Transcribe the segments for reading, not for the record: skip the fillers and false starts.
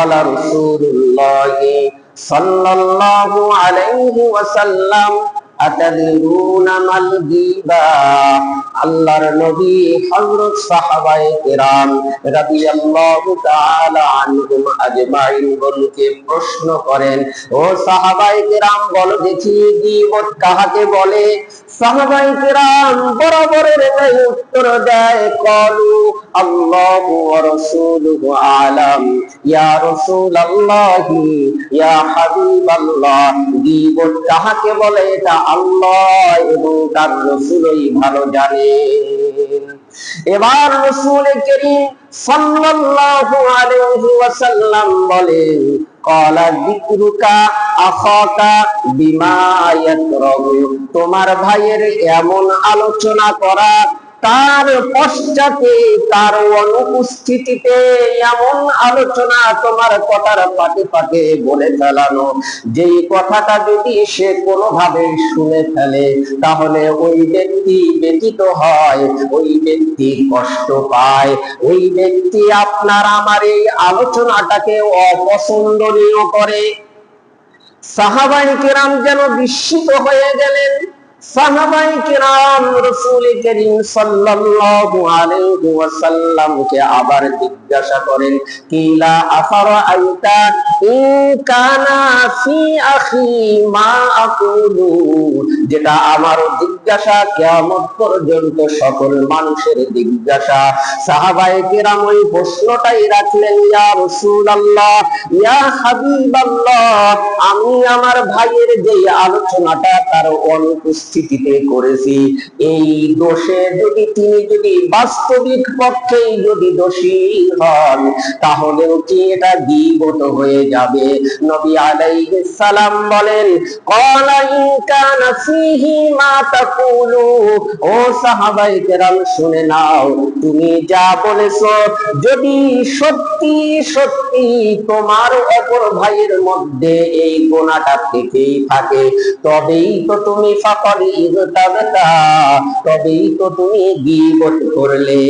قال رسول الله صلى الله عليه وسلم أتدرون ما الغيبة আল্লাহর নবী হযরত সাহাবায়ে কেরাম রাদিয়াল্লাহু তাআলা আনহুম আজমাইন বলকে প্রশ্ন করেন, ও সাহাবায়ে কেরাম বলো দেখি গীবত কাহাকে বলে? সাহাবায়ে কেরাম বরাবরের উত্তর দেয়, ক্বালু আল্লাহু ওয়া রাসূলুহু আলাম, ইয়া রাসূলুল্লাহি ইয়া হাবিবাল্লাহ, গীবত কাহাকে বলে এটা আল্লাহ এবং তার রাসূলই ভালো জানে। এবার রাসূল করিম সাল্লাল্লাহু আলাইহি ওয়াসাল্লাম বলেন, ক্বালা যিকরুকা আখাকা বিমা ইয়াকরাহু, তোমার ভাইয়ের এমন আলোচনা করা, তার পশ্চাতে তার অনুপস্থিতিতে এমন আলোচনা তোমার কথার পাটে পাটে বলে ফেলানো, যেই কথাটা যদি সে কোনোভাবে শুনে ফেলে তাহলে ওই ব্যক্তি ব্যথিত হয়, ওই ব্যক্তি কষ্ট পায়, ওই ব্যক্তি আপনার আমার এই আলোচনাটাকে অপছন্দনীয় করে। সাহাবায়ে কেরাম যেন বিস্মিত হয়ে গেলেন। সাহাবায়ে কেরাম রাসূল করিম সাল্লাল্লাহু আলাইহি ওয়াসাল্লামকে আবার জিজ্ঞাসা করেন, কিলা আফারাআইতা ইন কানা ফি আখি মা আকুলু, যেটা আমার জিজ্ঞাসা কিয়ামত পর্যন্ত সকল মানুষের জিজ্ঞাসা। সাহাবায়ে কেরাম ওই প্রশ্নটাই রাখলেন, ইয়া রাসূলুল্লাহ ইয়া হাবিবাল্লাহ, আমি আমার ভাইয়ের যে আলোচনাটা তার অনুপস্থিতিতে করেছি, এই দোষে যদি তিনি যদি বাস্তবিক পক্ষেই যদি দোষী হন তাহলেও কি এটা গীবত হয়ে যাবে? নবী আলাইহিস সালাম বলেন, ক্বালা ইন কানা ফীহি মা তাকুলু, ও সাহাবায়ে কেরাম শুনে নাও, তুমি যা বলেছো যদি সত্যি সত্যি তোমার অপর ভাইয়ের মধ্যে এই গুনাহটা থেকেই থাকে, তবেই তো তুমি ফাকাদ ইগতাবতা, তবেই তো তুমি গীবত করলে।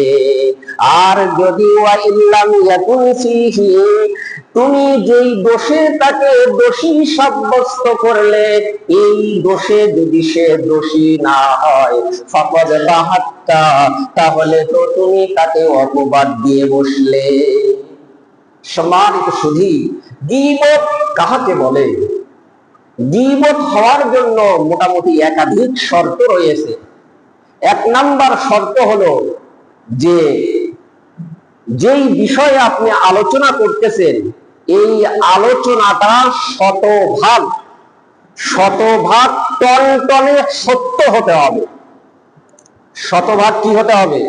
আর যদি ওয়া ইল্লাম ইয়াকুন ফীহি, তুমি যেই দোষে তাকে দোষী সাব্যস্ত করলে, এই দোষে যদি সে দোষী না হয়, ফাকাদ বাহাত্তা, তাহলে তো তুমি তাকে অপবাদ দিয়ে বসলে। সম্মানিত সুধী, গীবত কাহাকে বলে? গীবত হওয়ার জন্য মোটামুটি একাধিক শর্ত রয়েছে। এক নাম্বার শর্ত হলো যে যেই বিষয়ে আপনি আলোচনা করতেছেন এই আলোচনাটা শতভাগ টনটনে সত্য হতে হবে। শতভাগ কি হতে হবে?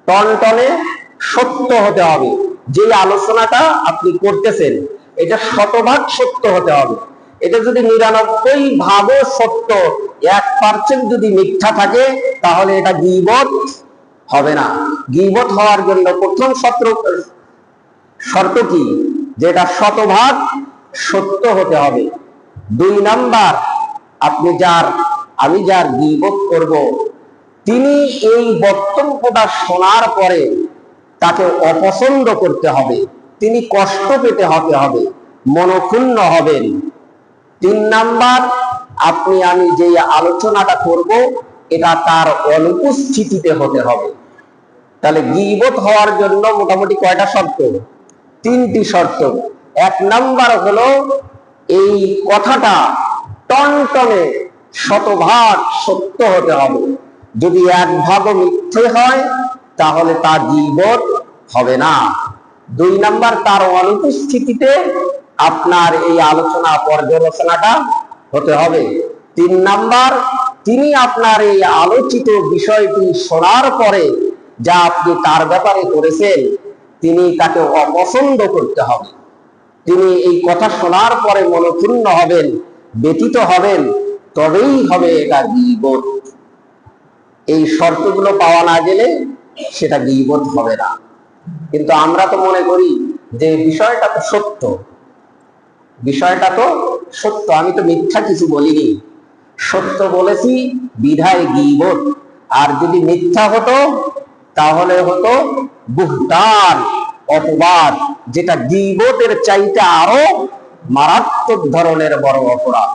টনটনে সত্য হতে হবে। যে আলোচনাটা আপনি করতেছেন এটা শতভাগ সত্য হতে হবে। এটা যদি 99% সত্য, 1% যদি মিথ্যা থাকে তাহলে এটা গীবত হবে না। গীবত হওয়ার জন্য প্রথম শর্ত কি? যেটা শতভাগ সত্য হতে হবে। 2 নাম্বার, আমি যার গীবত করব তিনি এই বক্তব্যটা শোনার পরে তাকে অপছন্দ করতে হবে, তিনি কষ্ট পেতে হবে, মনক্ষুণ্ণ হবেন। 3 নাম্বার, আমি যে আলোচনাটা করব এটা তার অনুপস্থিতিতে হতে হবে। তাহলে গীবত হওয়ার জন্য মোটামুটি কয়টা শর্ত? 3টি শর্ত। 1 নাম্বার হলো এই কথাটা টনটনে শতভাগ সত্য হতে হবে। যদি 1 ভাগও মিথ্যে হয় তাহলে তা গীবত হবে না। 2 নাম্বার, তার অনুপস্থিতিতে আপনার এই আলোচনা পর্যালোচনাটা হতে হবে। 3 নাম্বার, তিনি আপনার এই আলোচিত বিষয়টি শোনার পরে যা আপনি তার ব্যাপারে করেছেন তিনি তাকে অপছন্দ করতে হবে। তিনি এই কথা শোনার পরে মনক্ষুণ্ণ হবেন, ব্যথিত হবেন, তবেই হবে এটা গীবত। এই শর্তগুলো পাওয়া না গেলে সেটা গীবত হবে না। কিন্তু আমরা তো মনে করি যে বিষয়টা তো সত্য, আমি তো মিথ্যা কিছু বলিনি, সত্য বলেছি বিধায় গীবত। আর যদি মিথ্যা হতো তাহলে হতো বুহতান, অপবাদ, যেটা গীবতের চাইতে আরো মারাত্মক ধরনের বড় অপরাধ।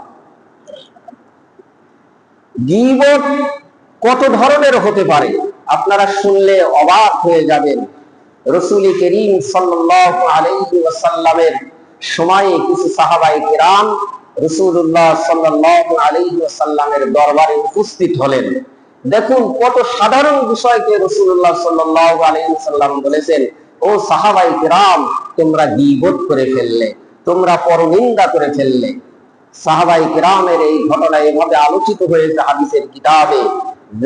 গীবত কত ধরনের হতে পারে আপনারা শুনলে অবাক হয়ে যাবেন। রাসূল করিম সাল্লাল্লাহু আলাইহি ওয়াসাল্লামের সময়ে কিছু সাহাবায়ে কিরাম রাসূলুল্লাহ সাল্লাল্লাহু আলাইহি ওয়াসাল্লামের দরবারে উপস্থিত হলেন। দেখুন কত সাধারণ বিষয়কে রাসূলুল্লাহ সাল্লাল্লাহু আলাইহি ওয়াসাল্লাম বলেছেন, ও সাহাবায়ে কিরাম, তোমরা গীবত করে ফেললে, তোমরা পরনিন্দা করে ফেললে। সাহাবায়ে কিরামের এই ঘটনা এভাবে আলোচিত হয়েছে হাদিসের কিতাবে।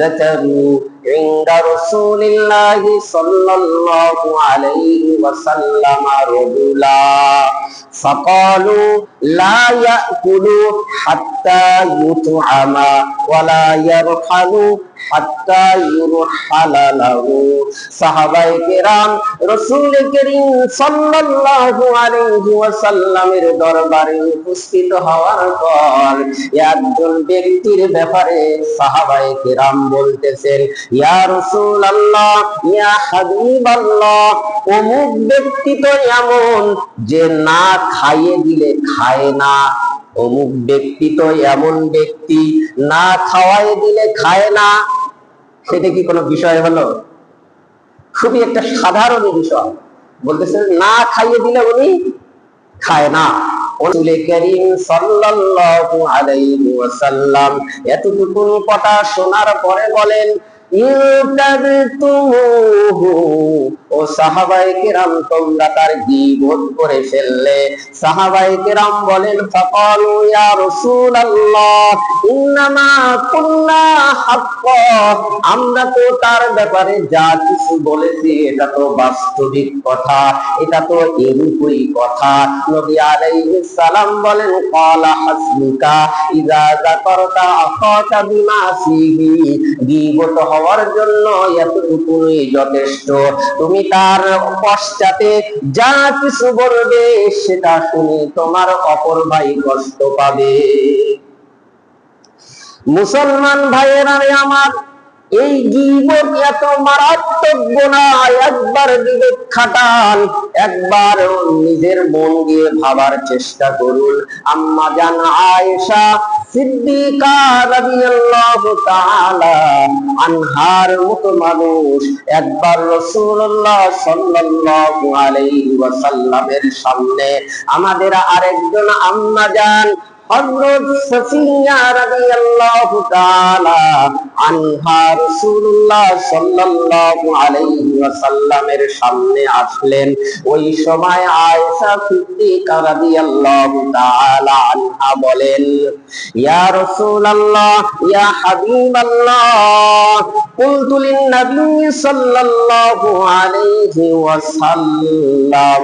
ذكروا عند رسول الله صلى الله عليه وسلم رجلا فقالوا لا يأكل حتى يطعم ولا يرحل حتى يرحل له। সাহাবায়ে কেরাম রাসূল করিম সাল্লাল্লাহু আলাইহি ওয়াসাল্লামের দরবারে উপস্থিত হওয়ার পর একজন ব্যক্তির ব্যাপারে সাহাবায়ে কেরাম বলতেছেন, ইয়া রাসূলুল্লাহ, ইয়া হাবিবাল্লাহ, অমুক ব্যক্তি তো এমন যে না খাইয়ে দিলে খায় না। অমুক ব্যক্তি তো এমন ব্যক্তি, না খাওয়াই দিলে খায় না। সেটা কি কোনো বিষয় হলো? খুবই একটা সাধারণ বিষয়। বলতেছেন না খাইয়ে দিলে উনি খায় না। রাসূল করিম সাল্লাল্লাহু আলাইহি ওয়াসাল্লাম এতটুকু কথা শোনার পরে বলেন, ও সাহাবায়ে কেরাম, তোমরা তার গীবত করে ফেললে। সাহাবায়ে কেরাম বলেন, ফাকালু ইয়া রাসূলুল্লাহ ইন্নামা কুল্লা হাক্কা, আমরা তো তার ব্যাপারে যা কিছু বলেছি এটা তো বাস্তবিক কথা, এটা তো এরূপই কথা। নবী আলাইহিস সালাম বলেন, ক্বালা হাসবুকা ইযা যাকারতা আখাকা বিমা ফিহি, গীবত হওয়ার জন্য এতটুকুই যথেষ্ট। তুমি তার পশ্চাতে যা কিছু বলবে সেটা শুনে তোমার অপর ভাই কষ্ট পাবে। মুসলমান ভাইয়েরা আমার, এই গীবত এত মারাত্মক গুনাহ। একবার বিবেক খাটান, একবার নিজের মন দিয়ে ভাবার চেষ্টা করুন। আম্মা জান আয়েশা সিদ্দিকা রাদিয়াল্লাহু তাআলা আনহার মতো মানুষ একবার রাসূলুল্লাহ সাল্লাল্লাহু আলাইহি ওয়াসাল্লামের সামনে আমাদের আরেকজন আম্মা জান হযরত সাফিয়া রাদিয়াল্লাহু তাআলা আনহা রাসূলুল্লাহ সাল্লাল্লাহু আলাইহি ওয়াসাল্লামের সামনে আসলেন। ওই সময় আয়েশা সিদ্দিকা রাদিয়াল্লাহু তাআলা আনহা বলেন, ইয়া রাসূলুল্লাহ, ইয়া হাবিবাল্লাহ, কুলতু লিন-নবী সাল্লাল্লাহু আলাইহি ওয়াসাল্লাম,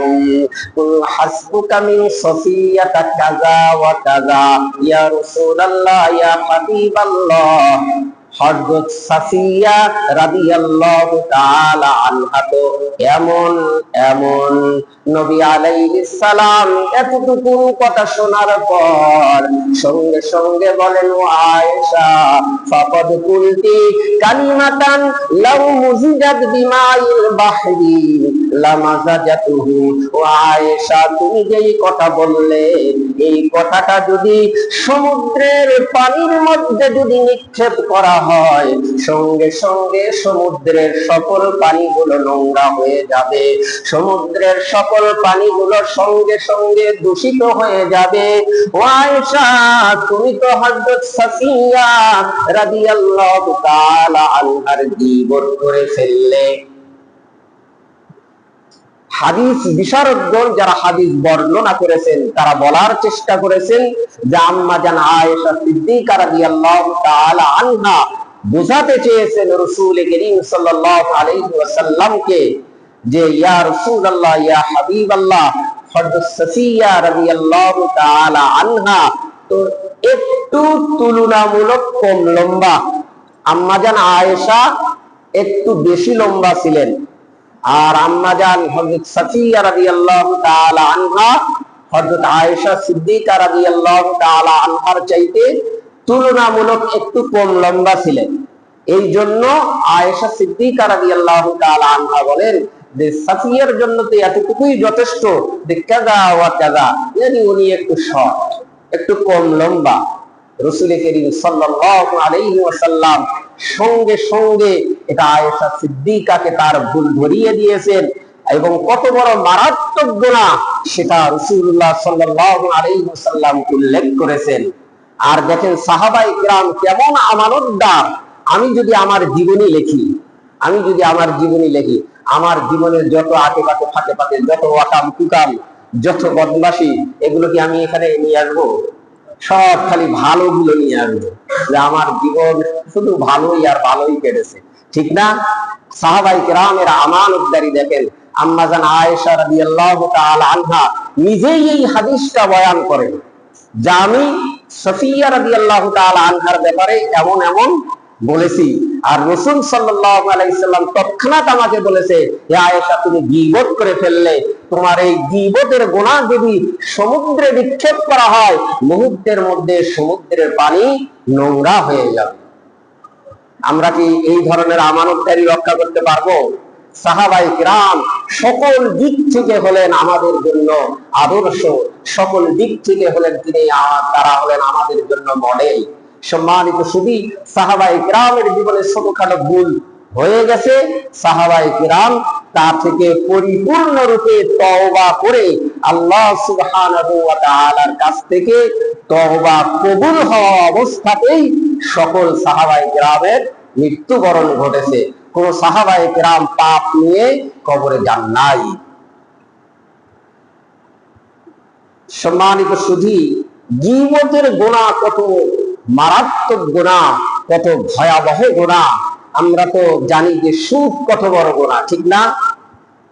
কুল হাসবুকা মিন সাফিয়াতা কাযা ওয়া কাযা। ইয়া রাসূলুল্লাহ, ইয়া হাবিবাল্লাহ, হযরত সাফিয়া রাদিয়াল্লাহু তাআলা আনহা তো এমন এমন। নবী আলাইহিস সালাম এতটুকু কথা শোনার পর সঙ্গে সঙ্গে বলেন, ও আয়েশা, ফাকাদ কুলতি কালিমাতান লাউ মুজিজাত বিমাইল বাহরি লামাজাজাতুহু। ও আয়েশা, তুমি যেই কথা বললে, এই কথাটা যদি সমুদ্রের পানির মধ্যে যদি নিক্ষেপ করা হয়, সঙ্গে সঙ্গে সমুদ্রের সকল পানিগুলো নোংরা হয়ে যাবে, সমুদ্রের সকল পানিগুলো সঙ্গে সঙ্গে দূষিত হয়ে যাবে। ও আয়েশা, তুমি তো হযরত সাফিয়া রাদিয়াল্লাহু তাআলা আনহার গীবত করে ফেললে। হাদিস বিশারদগণ যারা হাদিস বর্ণনা করেছেন তারা বলার চেষ্টা করেছেন যে আম্মা জান আয়েশা সিদ্দিকা রাদিয়াল্লাহু তাআলা আনহা বোঝাতে চেয়েছেন রাসূল করিম সাল্লাল্লাহু আলাইহি ওয়াসাল্লামকে যে ইয়া রাসূলুল্লাহ, ইয়া হাবিবাল্লাহ, হযরত সাফিয়া রাদিয়াল্লাহু তাআলা আনহা তো একটু তুলনামূলক কম লম্বা, আম্মা জান আয়েশা একটু বেশি লম্বা ছিলেন, আর আম্মা জান হযরত সাফিয়া রাদিয়াল্লাহু তাআলা আনহা হযরত আয়েশা সিদ্দিকা রাদিয়াল্লাহু তাআলা আনহার চাইতে তুলনামূলক একটু কম লম্বা ছিলেন। এই জন্য আয়েশা সিদ্দিকা রাদিয়াল্লাহু তাআলা আনহা বলেন যে সাফিয়ার জন্য তো এতটুকুই যথেষ্ট, যে কাজা ওয়া কাজা, yani উনি একটু শর্ট, একটু কম লম্বা। রাসূল করিম সাল্লাল্লাহু আলাইহি ওয়াসাল্লাম সঙ্গে সঙ্গে এটা আয়েশা সিদ্দিকাকে তার ভুল ধরিয়ে দিয়েছেন, এবং কত বড় মারাত্মক গুনাহ সেটা রাসূলুল্লাহ সাল্লাল্লাহু আলাইহি ওয়াসাল্লাম উল্লেখ করেছেন। আর দেখেন সাহাবায়ে কিরাম কেমন আমানতদার। আমি যদি আমার জীবনী লিখি, আমার জীবনের যত আটেপাটে ফাঁকে ফাঁকে, যত ওয়াকাম কুকাম, যত বদমাশি, এগুলো কি আমি এখানে নিয়ে আসবো? সব খালি ভালোগুলো নিয়ে আসবো, যে আমার জীবন শুধু ভালোই আর ভালোই কেটেছে, ঠিক না? সাহাবায়ে কিরামের আমানতদারি দেখেন। আম্মা জান আয়েশা রাদিয়াল্লাহু তাআলা আনহা নিজেই এই হাদিসটা বয়ান করেন, যা আমি সফিয়া রাদিয়াল্লাহু তাআলা আনহার ব্যাপারে এমন এমন বলেছি। আর রাসূল সাল্লাল্লাহু আলাইহি সাল্লাম তৎক্ষণাৎ আমাকে বলেছে, হে আয়েশা, তুমি গীবত করে ফেললে, তোমার এই গীবতের গুনাহ যদি সমুদ্রে নিক্ষেপ করা হয়, মুহূর্তের মধ্যে সমুদ্রের পানি নোংরা হয়ে যাবে। আমরা কি এই ধরনের আমানতদারি রক্ষা করতে পারবো? সাহাবায়ে কিরাম সকল দিক থেকে হলেন আমাদের জন্য আদর্শ, সকল দিক থেকে হলেন তারা হলেন আমাদের জন্য মডেল। সম্মানিত সুধী, সাহাবায়ে কিরামের জীবনে ছোটখাটো ভুল হয়ে গেছে, সাহাবায়ে কিরাম তা থেকে পরিপূর্ণরূপে তওবা করে আল্লাহ সুবহানাহু ওয়া তাআলার কাছ থেকে তওবা কবুল হওয়া অবস্থাতেই সকল সাহাবায়ে কিরামের মৃত্যুবরণ ঘটেছে। কোন সাহাবায়ে কিরাম পাপ নিয়ে কবরে যান নাই। সম্মানিত সুধী, গীবতের গুনাহ কত মারাত্মক গুনাহ, কত ভয়াবহ গুনাহ। আমরা তো জানি যে সুদ কত বড় গুনাহ, ঠিক না?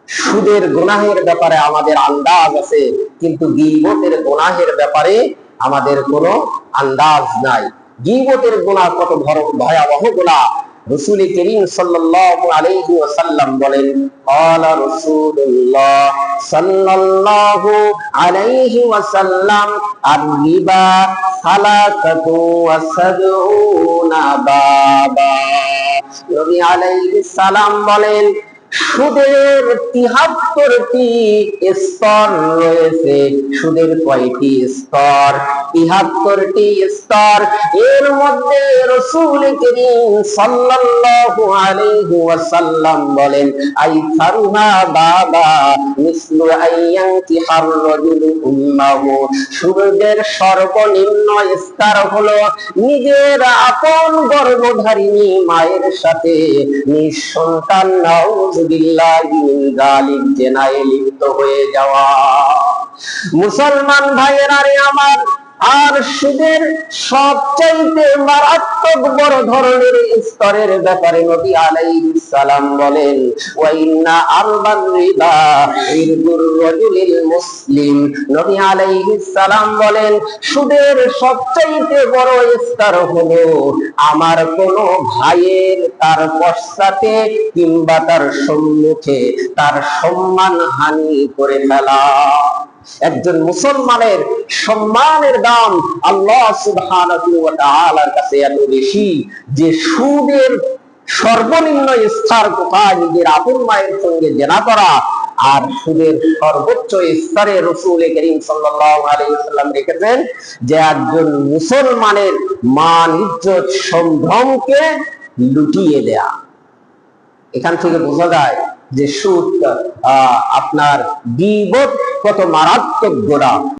সুদের গুনাহের ব্যাপারে আমাদের আন্দাজ আছে, কিন্তু গীবতের গুনাহের ব্যাপারে আমাদের কোনো আন্দাজ নাই। গীবতের গুনাহ কত ভয়াবহ গুনাহ। রাসূল করিম সাল্লাল্লাহু আলাইহি ওয়াসাল্লাম বলেন, ক্বালা রাসূলুল্লাহ সাল্লাল্লাহু আলাইহি ওয়াসাল্লাম, আর-রিবা সালাসাতু ওয়া সাবউনা বাবা। নবী আলাইহিস সালাম বলেন, সুদের ৭৩টি স্তর রয়েছে। সুদের কয়টি স্তর? ৭৩টি স্তর। এর মধ্যে রাসূল করিম সাল্লাল্লাহু আলাইহি ওয়াসাল্লাম বলেন, আইসারুহা বাবা মিসলু আইয়ানকিহার রাজুলু উম্মাহু। সুদের সর্বনিম্ন স্তর হলো নিজের আপন গর্ভধারিণী মায়ের সাথে নিঃসন্তান নাউযুবিল্লাহি মিন যালিক জেনায় লিপ্ত হয়ে যাওয়া। মুসলমান ভাইয়েরা রে আমার, আর সুদের সবচাইতে মারাত্মক বড় ধরনের স্তরের ব্যাপারে নবী আলাইহিস সালাম বলেন, ওয়া ইন্না আরবার রিবা ইরদুর রাজুলিল মুসলিম। নবী আলাইহিস সালাম বলেন, সুদের সবচাইতে বড় স্তর হলো আমার কোন ভাইয়ের তার পশ্চাতে কিংবা তার সম্মুখে তার সম্মান হানি করে ফেলা। একজন মুসলমানের সম্মানের দাম আল্লাহ সুবহানাহু ওয়া তাআলার কাছে এত বেশি যে সুদের সর্বনিম্ন স্তর কোথায়? নিজের আপন মায়ের সঙ্গে জেনা করা। আর সুদের সর্বোচ্চ স্তরে রাসূল করিম সাল্লাল্লাহু আলাইহি ওয়াসাল্লাম রেখেছেন যে একজন মুসলমানের মান, ইজ্জত, সম্ভ্রমকে লুটিয়ে দেয়া। এখান থেকে বোঝা যায় যে সুদ আপনার গীবত কত মারাত্মক গোনা।